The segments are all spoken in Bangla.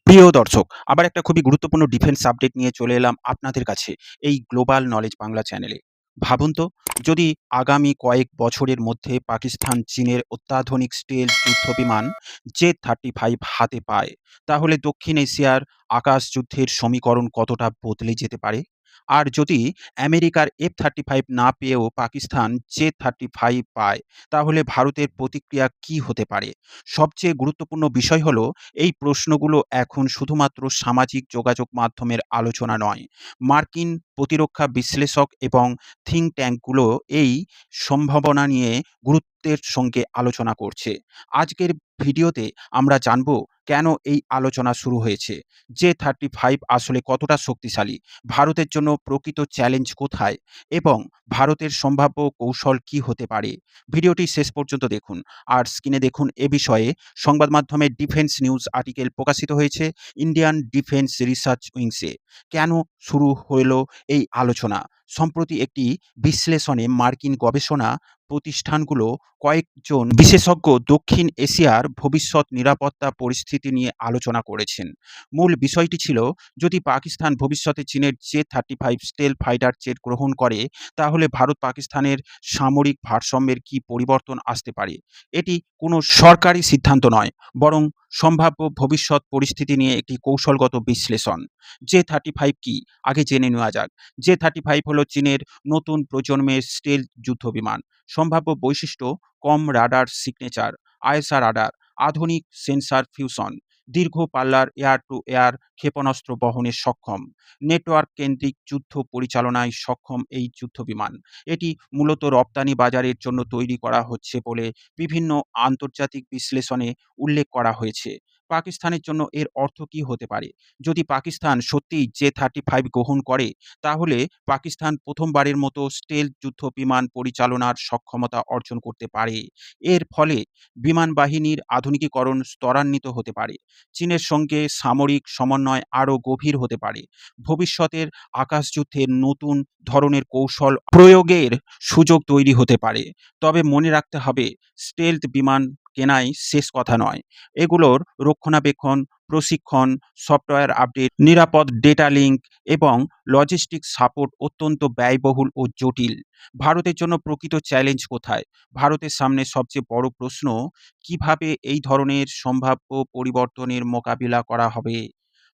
প্রিয় দর্শক, আবার একটা খুবই গুরুত্বপূর্ণ ডিফেন্স আপডেট নিয়ে চলে এলাম আপনাদের কাছে এই গ্লোবাল নলেজ বাংলা চ্যানেলে। ভাবুন তো, যদি আগামী কয়েক বছরের মধ্যে পাকিস্তান চীনের অত্যাধুনিক স্টেলথ যুদ্ধবিমান জে-35 হাতে পায়, তাহলে দক্ষিণ এশিয়ার আকাশ যুদ্ধের সমীকরণ কতটা বদলে যেতে পারে? আর যদি আমেরিকার F-35 না পেয়েও পাকিস্তান জে-35 পায়, তাহলে ভারতের প্রতিক্রিয়া কী হতে পারে? সবচেয়ে গুরুত্বপূর্ণ বিষয় হলো, এই প্রশ্নগুলো এখন শুধুমাত্র সামাজিক যোগাযোগ মাধ্যমের আলোচনা নয়। মার্কিন প্রতিরক্ষা বিশ্লেষক এবং থিঙ্ক ট্যাঙ্কগুলো এই সম্ভাবনা নিয়ে গুরুত্বের সঙ্গে আলোচনা করছে। আজকের ভিডিওতে আমরা জানব কেন এই আলোচনা শুরু হয়েছে, জে-35 আসলে কতটা শক্তিশালী, ভারতের জন্য প্রকৃত চ্যালেঞ্জ কোথায় এবং ভারতের সম্ভাব্য কৌশল কী হতে পারে। ভিডিওটি শেষ পর্যন্ত দেখুন। আর স্ক্রিনে দেখুন এ বিষয়ে সংবাদ মাধ্যমে ডিফেন্স নিউজ আর্টিকেল প্রকাশিত হয়েছে ইন্ডিয়ান ডিফেন্স রিসার্চ উইংসে। কেন শুরু হলো এই আলোচনা? সম্প্রতি একটি বিশ্লেষণে মার্কিন গবেষণা প্রতিষ্ঠানগুলো কয়েকজন বিশেষজ্ঞ দক্ষিণ এশিয়ার ভবিষ্যৎ নিরাপত্তা পরিস্থিতি নিয়ে আলোচনা করেছেন। মূল বিষয়টি ছিল, যদি পাকিস্তান ভবিষ্যতে চীনের জে-35 স্টেলথ ফাইটার জেট গ্রহণ করে, তাহলে ভারত পাকিস্তানের সামরিক ভারসাম্যের কী পরিবর্তন আসতে পারে। এটি কোনো সরকারি সিদ্ধান্ত নয়, বরং সম্ভাব্য ভবিষ্যৎ পরিস্থিতি নিয়ে একটি কৌশলগত বিশ্লেষণ। জে-35 কি? আগে জেনে নেওয়া যাক। জে-35 হলো চীনের নতুন প্রজন্মের স্টেলথ যুদ্ধবিমান। সম্ভাব্য বৈশিষ্ট্য: কম রাডার সিগনেচার, আইএসআর রাডার, আধুনিক সেন্সর ফিউশন, দীর্ঘ পাল্লার এয়ার টু এয়ার ক্ষেপণাস্ত্র বহনে সক্ষম, নেটওয়ার্ক কেন্দ্রিক যুদ্ধ পরিচালনায় সক্ষম এই যুদ্ধবিমান। এটি মূলত রপ্তানি বাজারের জন্য তৈরি করা হচ্ছে বলে বিভিন্ন আন্তর্জাতিক বিশ্লেষণে উল্লেখ করা হয়েছে। পাকিস্তানের জন্য এর অর্থ কী হতে পারে? যদি পাকিস্তান সত্যিই জে-35 গ্রহণ করে, তাহলে পাকিস্তান প্রথমবারের মতো স্টেলথ যুদ্ধবিমান পরিচালনার সক্ষমতা অর্জন করতে পারে। এর ফলে বিমান বাহিনীর আধুনিকীকরণ ত্বরান্বিত হতে পারে। চীনের সঙ্গে সামরিক সমন্বয় আরও গভীর হতে পারে। ভবিষ্যতের আকাশযুদ্ধের নতুন ধরনের কৌশল প্রয়োগের সুযোগ তৈরি হতে পারে। তবে মনে রাখতে হবে, স্টেলথ বিমান কেনাই শেষ কথা নয়। এগুলোর রক্ষণাবেক্ষণ, প্রশিক্ষণ, সফটওয়্যার আপডেট, নিরাপদ ডেটা লিঙ্ক এবং লজিস্টিক সাপোর্ট অত্যন্ত ব্যয়বহুল ও জটিল। ভারতের জন্য প্রকৃত চ্যালেঞ্জ কোথায়? ভারতের সামনে সবচেয়ে বড় প্রশ্ন, কিভাবে এই ধরনের সম্ভাব্য পরিবর্তনের মোকাবিলা করা হবে।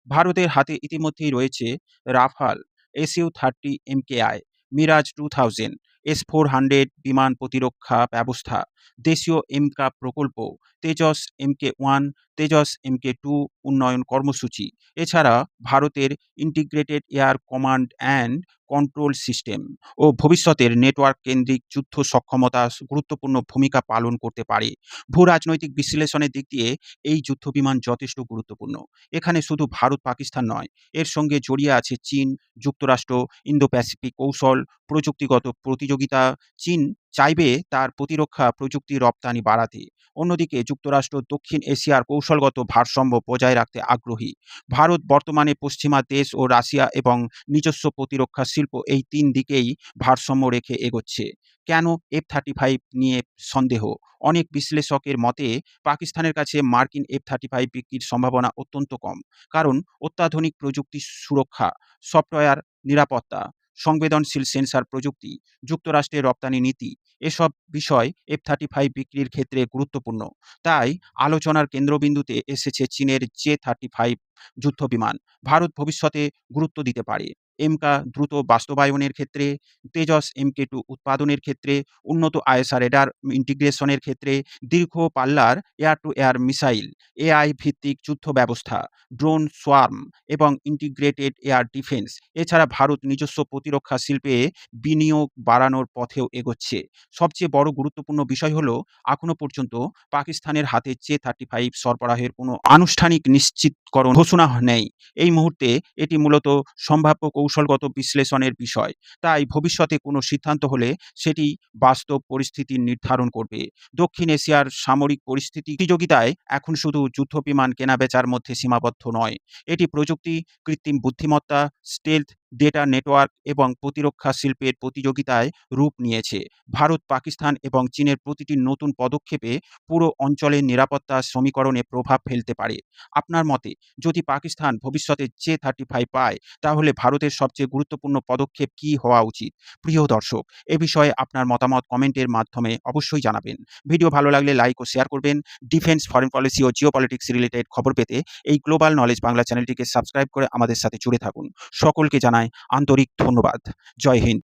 ভারতের হাতে ইতিমধ্যেই রয়েছে Rafale, SU-30 MKI, Miraj 2000, S-400 বিমান প্রতিরক্ষা ব্যবস্থা, দেশীয় এমকা প্রকল্প, তেজস MK-1, তেজস MK-2 উন্নয়ন কর্মসূচি। এছাড়া ভারতের integrated air command and control system ও ভবিষ্যতের নেটওয়ার্ক কেন্দ্রিক যুদ্ধ সক্ষমতা গুরুত্বপূর্ণ ভূমিকা পালন করতে পারে। ভূরাজনৈতিক বিশ্লেষণের দিক দিয়ে এই যুদ্ধবিমান যথেষ্ট গুরুত্বপূর্ণ। এখানে শুধু ভারত পাকিস্তান নয়, এর সঙ্গে জড়িয়ে আছে চীন, যুক্তরাষ্ট্র, ইন্দো প্যাসিফিক কৌশল, প্রযুক্তিগত প্রতিযোগিতা। চীন চাইবে তার প্রতিরক্ষা প্রযুক্তি রপ্তানি বাড়াতে। অন্যদিকে যুক্তরাষ্ট্র দক্ষিণ এশিয়ার কৌশলগত ভারসাম্য বজায় রাখতে আগ্রহী। ভারত বর্তমানে পশ্চিমা দেশ ও রাশিয়া এবং নিজস্ব প্রতিরক্ষা শিল্প, এই ৩ দিকেই ভারসাম্য রেখে এগোচ্ছে। কেন F-35 নিয়ে সন্দেহ? অনেক বিশ্লেষকের মতে, পাকিস্তানের কাছে মার্কিন F-35 বিক্রির সম্ভাবনা অত্যন্ত কম। কারণ অত্যাধুনিক প্রযুক্তি, সুরক্ষা, সফটওয়্যার নিরাপত্তা, সংবেদনশীল সেন্সর প্রযুক্তি, যুক্তরাষ্ট্রের রপ্তানি নীতি, এসব বিষয় F-35 বিক্রির ক্ষেত্রে গুরুত্বপূর্ণ। তাই আলোচনার কেন্দ্রবিন্দুতে এসেছে চীনের জে-35 যুদ্ধবিমান। ভারত ভবিষ্যতে গুরুত্ব দিতে পারে এমকা দ্রুত বাস্তবায়নের ক্ষেত্রে, তেজস MK-2 উৎপাদনের ক্ষেত্রে, উন্নত আইএসআর রেডার ইন্টিগ্রেশনের ক্ষেত্রে, দীর্ঘ পাল্লার air two air missile, AI ভিত্তিক যুদ্ধ ব্যবস্থা, ড্রোন সোয়ার্ম এবং ইন্টিগ্রেটেড এয়ার ডিফেন্স। এছাড়া ভারত নিজস্ব প্রতিরক্ষা শিল্পে বিনিয়োগ বাড়ানোর পথেও এগোচ্ছে। সবচেয়ে বড় গুরুত্বপূর্ণ বিষয় হলো, এখনো পর্যন্ত পাকিস্তানের হাতে জে-35 সরবরাহের কোনো আনুষ্ঠানিক নিশ্চিতকরণ ঘোষণা নেই। এই মুহূর্তে এটি মূলত সম্ভাব্য কৌশলগত বিশ্লেষণের বিষয়। তাই ভবিষ্যতে কোনো সিদ্ধান্ত হলে সেটি বাস্তব পরিস্থিতি নির্ধারণ করবে। দক্ষিণ এশিয়ার সামরিক পরিস্থিতি প্রতিযোগিতায় এখন শুধু যুদ্ধবিমান কেনাবেচার মধ্যে সীমাবদ্ধ নয়। এটি প্রযুক্তি, কৃত্রিম বুদ্ধিমত্তা, স্টেলথ ডেটা নেটওয়ার্ক এবং প্রতিরক্ষা শিল্পের প্রতিযোগিতায় রূপ নিয়েছে। ভারত, পাকিস্তান এবং চীনের প্রতিটি নতুন পদক্ষেপে পুরো অঞ্চলের নিরাপত্তা সমীকরণে প্রভাব ফেলতে পারে। আপনার মতে যদি পাকিস্তান ভবিষ্যতে J-35 পায়, তাহলে ভারতের সবচেয়ে গুরুত্বপূর্ণ পদক্ষেপ কী হওয়া উচিত? প্রিয় দর্শক, এ বিষয়ে আপনার মতামত কমেন্টের মাধ্যমে অবশ্যই জানাবেন। ভিডিও ভালো লাগলে লাইক ও শেয়ার করবেন। ডিফেন্স, ফরেন পলিসি ও জিওপলিটিক্স রিলেটেড খবর পেতে এই গ্লোবাল নলেজ বাংলা চ্যানেলটিকে সাবস্ক্রাইব করে আমাদের সাথে জুড়ে থাকুন। সকলকে জানাই আন্তরিক ধন্যবাদ। জয় হিন্দ।